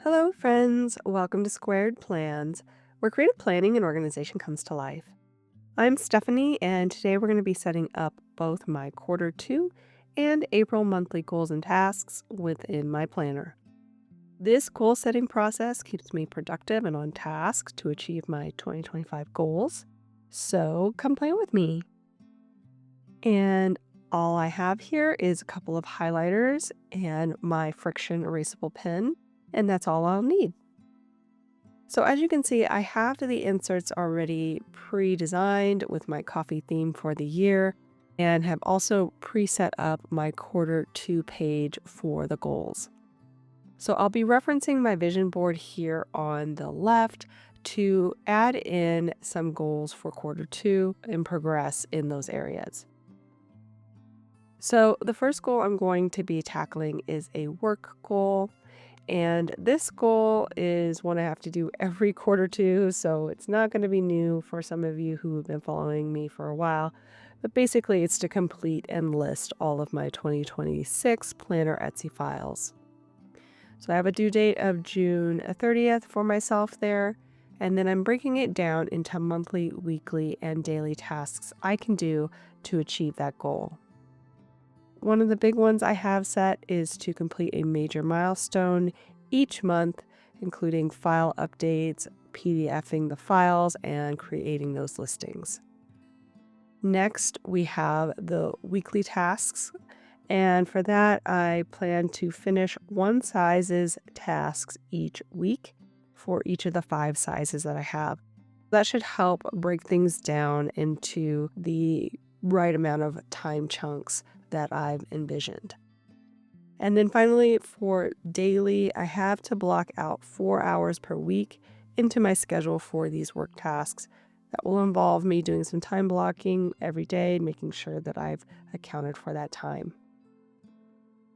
Hello, friends. Welcome to Squared Plans, where creative planning and organization comes to life. I'm Stephanie, and today we're going to be setting up both my quarter two and April monthly goals and tasks within my planner. This goal setting process keeps me productive and on task to achieve my 2025 goals. So come play with me. And all I have here is a couple of highlighters and my friction erasable pen, and that's all I'll need. So as you can see, I have the inserts already pre-designed with my coffee theme for the year and have also pre-set up my quarter two page for the goals. So I'll be referencing my vision board here on the left to add in some goals for quarter two and progress in those areas. So the first goal I'm going to be tackling is a work goal. And this goal is one I have to do every quarter two, so it's not going to be new for some of you who have been following me for a while. But basically, it's to complete and list all of my 2026 Planner Etsy files. So I have a due date of June 30th for myself there, and then I'm breaking it down into monthly, weekly, and daily tasks I can do to achieve that goal. One of the big ones I have set is to complete a major milestone each month, including file updates, PDFing the files, and creating those listings. Next, we have the weekly tasks. And for that, I plan to finish one size's tasks each week for each of the 5 sizes that I have. That should help break things down into the right amount of time chunks that I've envisioned. And then finally, for daily, I have to block out 4 hours per week into my schedule for these work tasks. That will involve me doing some time blocking every day, making sure that I've accounted for that time.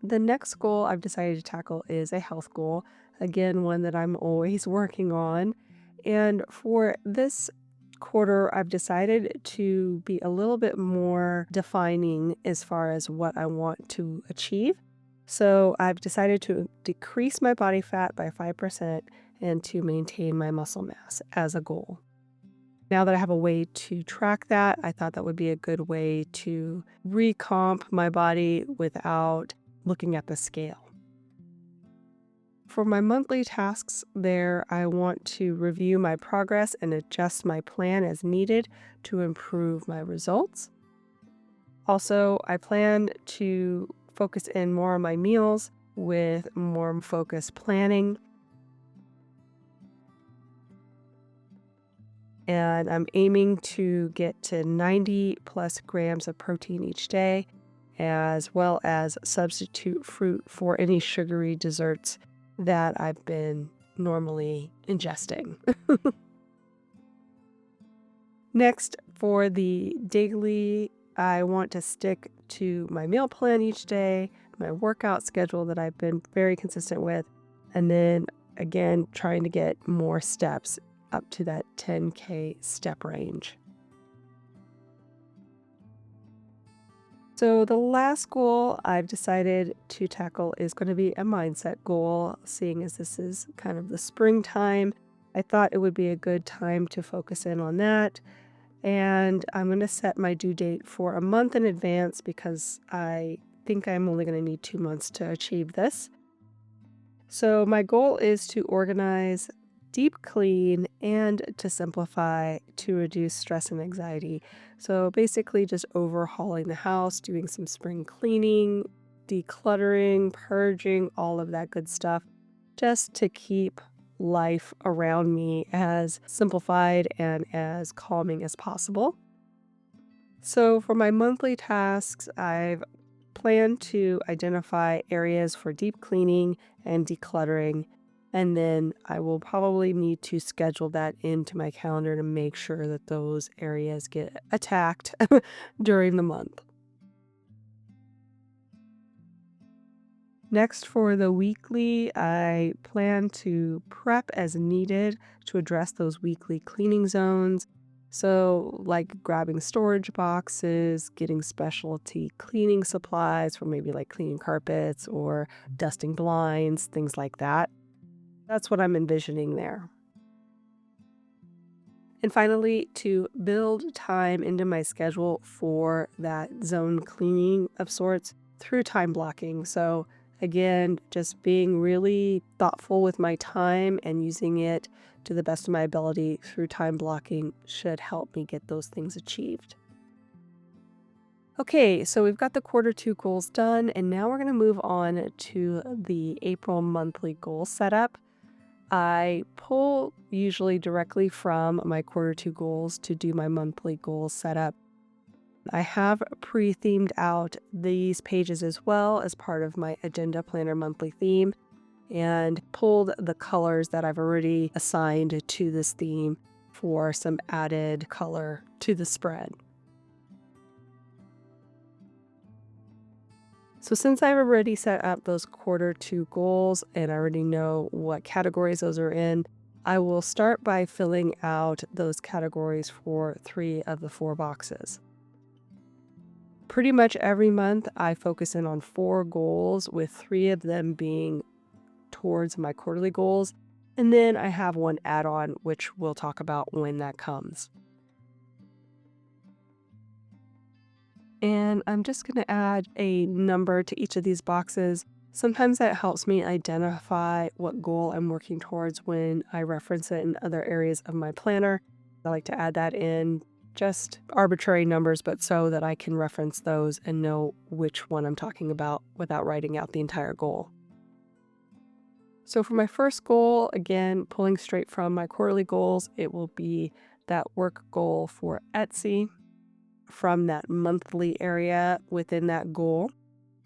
The next goal I've decided to tackle is a health goal, again, one that I'm always working on. And for this quarter, I've decided to be a little bit more defining as far as what I want to achieve. So I've decided to decrease my body fat by 5% and to maintain my muscle mass as a goal. Now that I have a way to track that, I thought that would be a good way to recomp my body without looking at the scale. For my monthly tasks there, I want to review my progress and adjust my plan as needed to improve my results. Also, I plan to focus in more on my meals with more focused planning. And I'm aiming to get to 90 plus grams of protein each day, as well as substitute fruit for any sugary desserts that I've been normally ingesting. Next, for the daily, I want to stick to my meal plan each day, my workout schedule that I've been very consistent with, and then again, trying to get more steps up to that 10K step range. So the last goal I've decided to tackle is going to be a mindset goal, seeing as this is kind of the springtime. I thought it would be a good time to focus in on that. And I'm going to set my due date for a month in advance because I think I'm only going to need 2 months to achieve this. So my goal is to organize, deep clean, and to simplify to reduce stress and anxiety. So basically just overhauling the house, doing some spring cleaning, decluttering, purging, all of that good stuff, just to keep life around me as simplified and as calming as possible. So for my monthly tasks, I've planned to identify areas for deep cleaning and decluttering, and then I will probably need to schedule that into my calendar to make sure that those areas get attacked during the month. Next, for the weekly, I plan to prep as needed to address those weekly cleaning zones. So, like grabbing storage boxes, getting specialty cleaning supplies for maybe like cleaning carpets or dusting blinds, things like that. That's what I'm envisioning there. And finally, to build time into my schedule for that zone cleaning of sorts through time blocking. So, again, just being really thoughtful with my time and using it to the best of my ability through time blocking should help me get those things achieved. Okay, so we've got the quarter 2 goals done, and now we're going to move on to the April monthly goal setup. I pull usually directly from my quarter 2 goals to do my monthly goals setup. I have pre-themed out these pages as well as part of my agenda planner monthly theme and pulled the colors that I've already assigned to this theme for some added color to the spread. So since I've already set up those quarter 2 goals and I already know what categories those are in, I will start by filling out those categories for 3 of the 4 boxes. Pretty much every month I focus in on 4 goals, with 3 of them being towards my quarterly goals, and then I have one add-on which we'll talk about when that comes. And I'm just going to add a number to each of these boxes. Sometimes that helps me identify what goal I'm working towards when I reference it in other areas of my planner. I like to add that in, just arbitrary numbers, but so that I can reference those and know which one I'm talking about without writing out the entire goal. So for my first goal, again, pulling straight from my quarterly goals, it will be that work goal for Etsy. From that monthly area within that goal,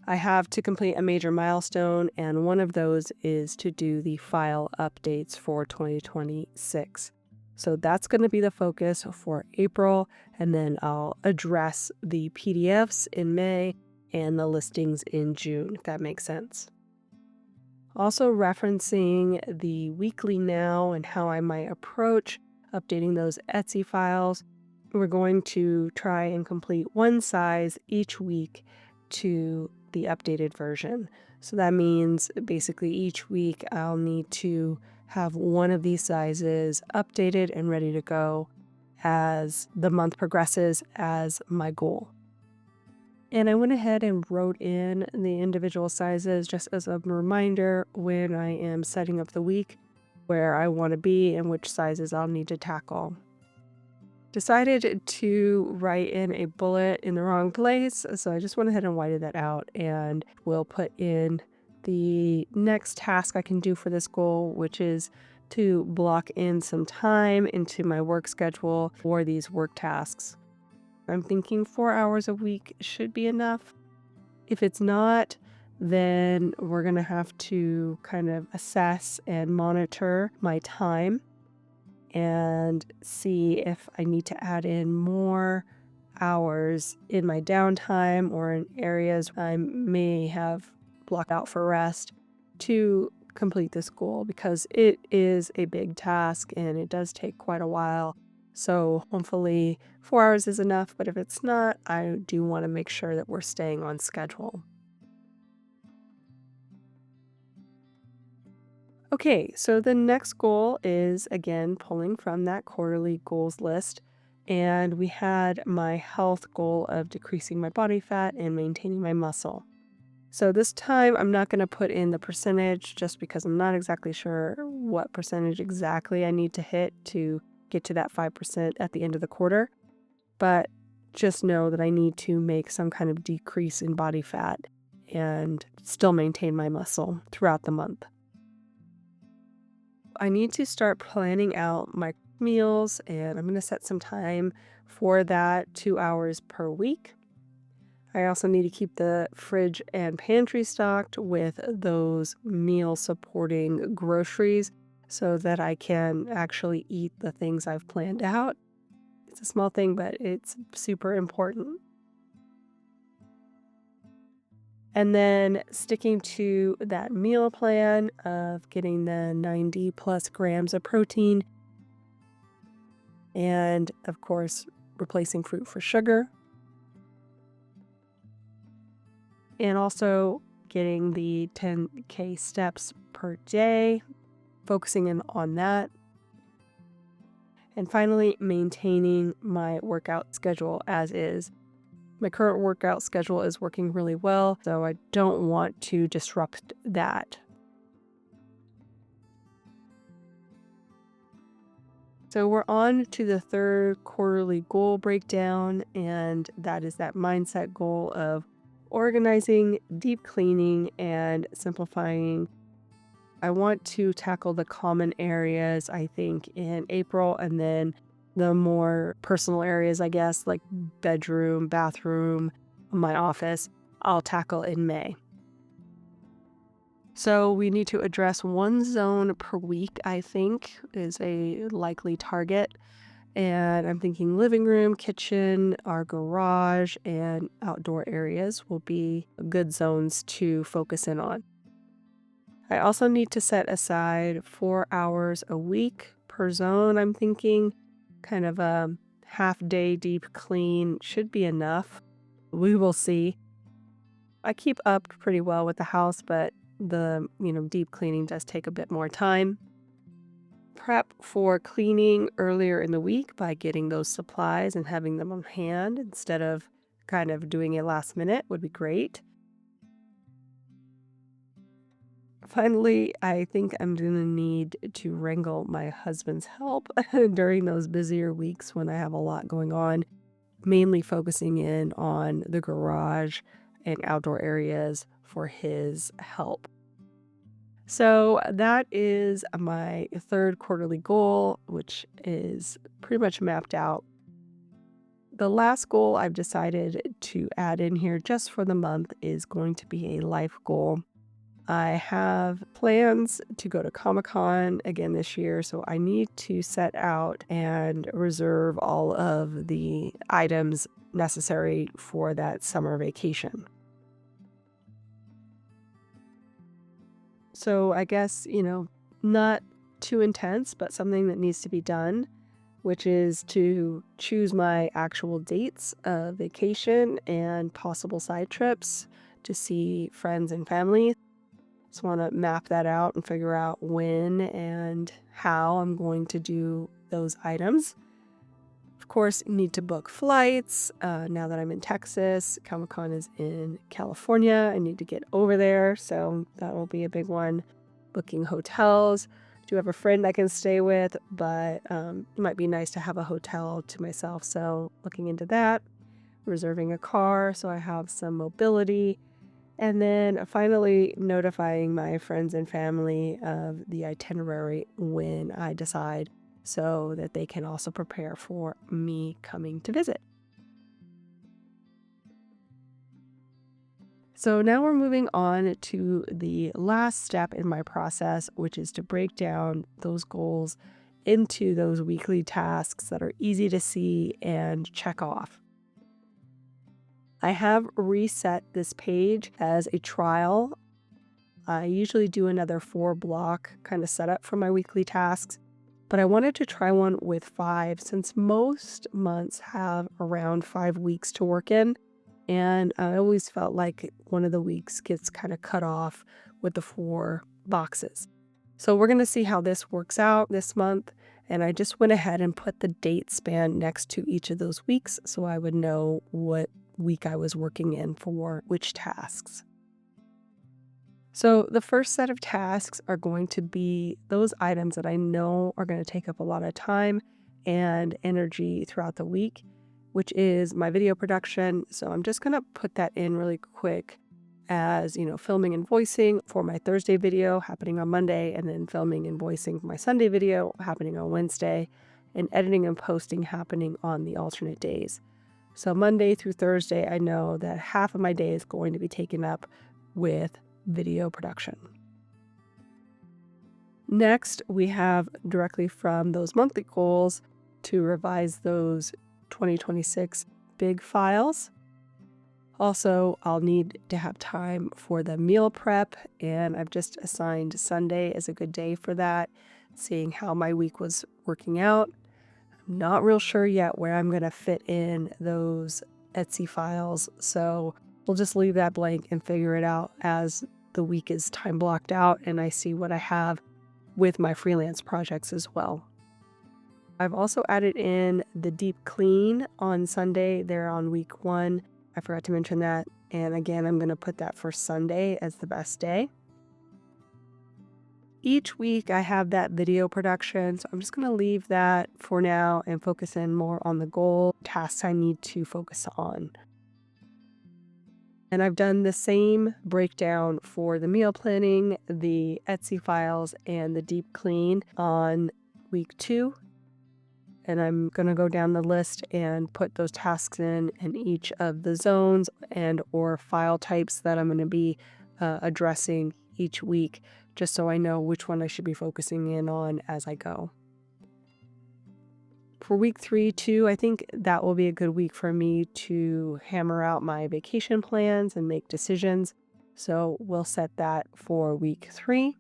I have to complete a major milestone, and one of those is to do the file updates for 2026. So that's going to be the focus for April, and then I'll address the PDFs in May and the listings in June, if that makes sense. Also referencing the weekly now and how I might approach updating those Etsy files. We're going to try and complete one size each week to the updated version. So that means basically each week I'll need to have one of these sizes updated and ready to go as the month progresses as my goal. And I went ahead and wrote in the individual sizes just as a reminder when I am setting up the week where I want to be and which sizes I'll need to tackle. Decided to write in a bullet in the wrong place, so I just went ahead and whited that out, and we'll put in the next task I can do for this goal, which is to block in some time into my work schedule for these work tasks. I'm thinking 4 hours a week should be enough. If it's not, then we're going to have to kind of assess and monitor my time and see if I need to add in more hours in my downtime or in areas I may have blocked out for rest to complete this goal, because it is a big task and it does take quite a while. So hopefully 4 hours is enough, but if it's not, I do want to make sure that we're staying on schedule. Okay, so the next goal is again pulling from that quarterly goals list. And we had my health goal of decreasing my body fat and maintaining my muscle. So this time I'm not going to put in the percentage just because I'm not exactly sure what percentage exactly I need to hit to get to that 5% at the end of the quarter. But just know that I need to make some kind of decrease in body fat and still maintain my muscle throughout the month. I need to start planning out my meals, and I'm going to set some time for that, 2 hours per week. I also need to keep the fridge and pantry stocked with those meal supporting groceries so that I can actually eat the things I've planned out. It's a small thing, but it's super important. And then sticking to that meal plan of getting the 90 plus grams of protein. And of course, replacing fruit for sugar. And also getting the 10K steps per day. focusing in on that. And finally, maintaining my workout schedule as is. My current workout schedule is working really well, so I don't want to disrupt that. So we're on to the third quarterly goal breakdown, and that is that mindset goal of organizing, deep cleaning, and simplifying. I want to tackle the common areas, I think, in April, and then the more personal areas, I guess, like bedroom, bathroom, my office, I'll tackle in May. So we need to address one zone per week, I think, is a likely target. And I'm thinking living room, kitchen, our garage, and outdoor areas will be good zones to focus in on. I also need to set aside 4 hours a week per zone. I'm thinking kind of a half day deep clean should be enough. We will see. I keep up pretty well with the house, but the, deep cleaning does take a bit more time. Prep for cleaning earlier in the week by getting those supplies and having them on hand instead of kind of doing it last minute would be great. Finally, I think I'm going to need to wrangle my husband's help during those busier weeks when I have a lot going on, mainly focusing in on the garage and outdoor areas for his help. So that is my third quarterly goal, which is pretty much mapped out. The last goal I've decided to add in here just for the month is going to be a life goal. I have plans to go to Comic-Con again this year, so I need to set out and reserve all of the items necessary for that summer vacation. So I guess, not too intense, but something that needs to be done, which is to choose my actual dates of vacation and possible side trips to see friends and family. Just want to map that out and figure out when and how I'm going to do those items. Of course, need to book flights. Now that I'm in Texas, Comic-Con is in California. I need to get over there, so that will be a big one. Booking hotels. Do have a friend I can stay with, but it might be nice to have a hotel to myself, so looking into that. Reserving a car so I have some mobility. And then finally notifying my friends and family of the itinerary when I decide so that they can also prepare for me coming to visit. So now we're moving on to the last step in my process, which is to break down those goals into those weekly tasks that are easy to see and check off. I have reset this page as a trial. I usually do another 4-block kind of setup for my weekly tasks, but I wanted to try one with 5 since most months have around 5 weeks to work in. And I always felt like one of the weeks gets kind of cut off with the 4 boxes. So we're going to see how this works out this month. And I just went ahead and put the date span next to each of those weeks so I would know what week I was working in for which tasks. So the first set of tasks are going to be those items that I know are going to take up a lot of time and energy throughout the week, which is my video production. So I'm just going to put that in really quick as, filming and voicing for my Thursday video happening on Monday, and then filming and voicing my Sunday video happening on Wednesday, and editing and posting happening on the alternate days. So Monday through Thursday, I know that half of my day is going to be taken up with video production. Next, we have directly from those monthly goals to revise those 2026 big files. Also, I'll need to have time for the meal prep, and I've just assigned Sunday as a good day for that, seeing how my week was working out. Not real sure yet where I'm going to fit in those Etsy files, so we'll just leave that blank and figure it out as the week is time blocked out and I see what I have with my freelance projects as well. I've also added in the deep clean on Sunday there on week 1. I forgot to mention that. And again, I'm going to put that for Sunday as the best day. Each week I have that video production, so I'm just going to leave that for now and focus in more on the goal tasks I need to focus on. And I've done the same breakdown for the meal planning, the Etsy files, and the deep clean on week 2. And I'm going to go down the list and put those tasks in each of the zones and or file types that I'm going to be addressing each week, just so I know which one I should be focusing in on as I go. For week 3 too, I think that will be a good week for me to hammer out my vacation plans and make decisions. So we'll set that for week 3.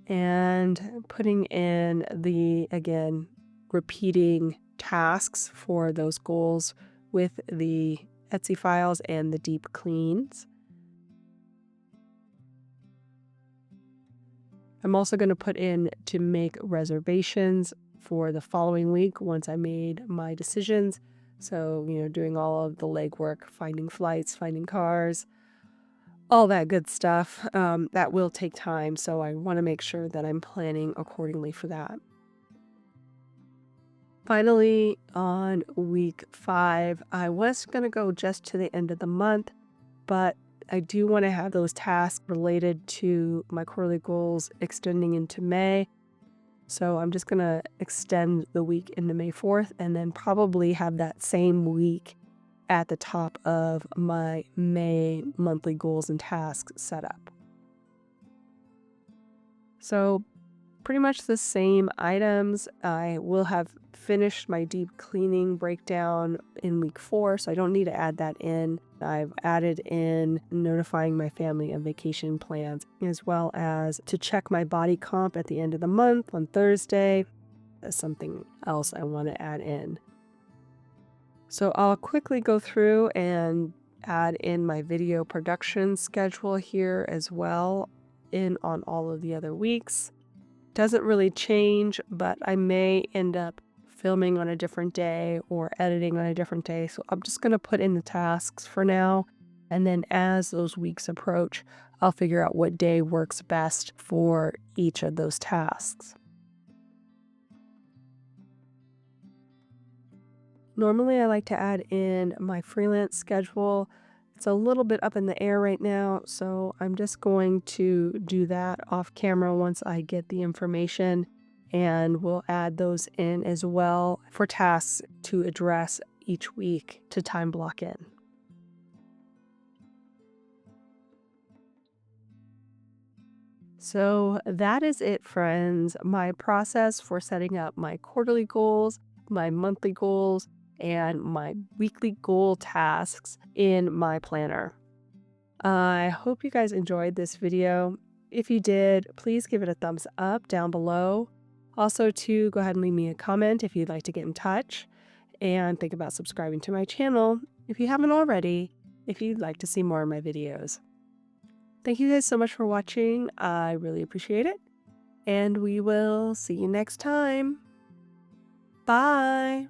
And putting in the, again, repeating tasks for those goals with the Etsy files and the deep cleans. I'm also going to put in to make reservations for the following week once I made my decisions. So, doing all of the legwork, finding flights, finding cars, all that good stuff. That will take time, so I want to make sure that I'm planning accordingly for that. Finally, on week 5, I was going to go just to the end of the month, but I do want to have those tasks related to my quarterly goals extending into May. So I'm just going to extend the week into May 4th and then probably have that same week at the top of my May monthly goals and tasks set up. So pretty much the same items. I will have finished my deep cleaning breakdown in week 4, so I don't need to add that in. I've added in notifying my family of vacation plans, as well as to check my body comp at the end of the month on Thursday. That's something else I want to add in. So I'll quickly go through and add in my video production schedule here as well in on all of the other weeks. Doesn't really change, but I may end up filming on a different day or editing on a different day. So I'm just going to put in the tasks for now. And then as those weeks approach, I'll figure out what day works best for each of those tasks. Normally, I like to add in my freelance schedule. It's a little bit up in the air right now, so I'm just going to do that off camera once I get the information, and we'll add those in as well for tasks to address each week to time block in. So that is it, friends. My process for setting up my quarterly goals, my monthly goals, and my weekly goal tasks in my planner. I hope you guys enjoyed this video. If you did, please give it a thumbs up down below. Also, go ahead and leave me a comment if you'd like to get in touch, and think about subscribing to my channel if you haven't already, if you'd like to see more of my videos. Thank you guys so much for watching. I really appreciate it, and we will see you next time. Bye!